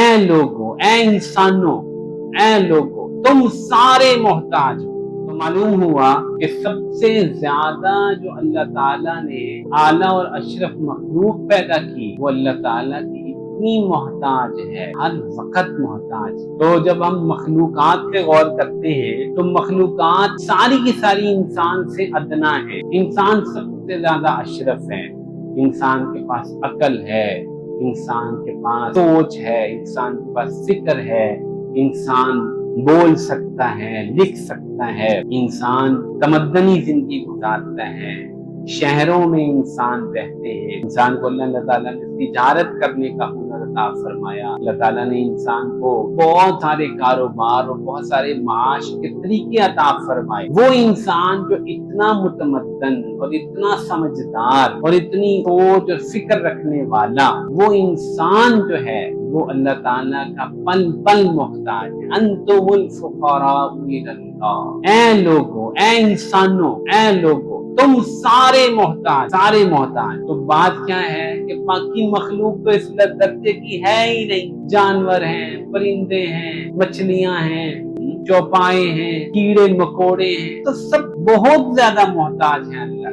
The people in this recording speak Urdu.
اے لوگوں، اے انسانوں، اے لوگوں، تم سارے محتاج ہو۔ تو معلوم ہوا کہ سب سے زیادہ جو اللہ تعالیٰ نے اعلیٰ اور اشرف مخلوق پیدا کی وہ اللہ تعالیٰ کی اتنی محتاج ہے، ہر وقت محتاج۔ تو جب ہم مخلوقات پہ غور کرتے ہیں تو مخلوقات ساری کی ساری انسان سے ادنا ہے، انسان سب سے زیادہ اشرف ہے۔ انسان کے پاس عقل ہے، انسان کے پاس سوچ ہے، انسان کے پاس فکر ہے، انسان بول سکتا ہے، لکھ سکتا ہے، انسان تمدنی زندگی گزارتا ہے، شہروں میں انسان رہتے ہیں۔ انسان کو اللہ تعالیٰ نے تجارت کرنے کا ہنر عطا فرمایا۔ اللہ تعالیٰ نے انسان کو بہت سارے کاروبار اور بہت سارے معاش کے طریقے عطا فرمائے۔ وہ انسان جو اتنا متمدن اور اتنا سمجھدار اور اتنی سوچ اور فکر رکھنے والا، وہ انسان جو ہے وہ اللہ تعالیٰ کا پل پل محتاج ہے۔ انتم الفقراء الی اللہ، اے لوگوں، اے انسانوں، اے لوگوں، تم سارے محتاج، سارے محتاج۔ تو بات کیا ہے کہ باقی مخلوق تو اس درجے کی ہے ہی نہیں۔ جانور ہیں، پرندے ہیں، مچھلیاں ہیں، چوپائے ہیں، کیڑے مکوڑے ہیں، تو سب بہت زیادہ محتاج ہیں اللہ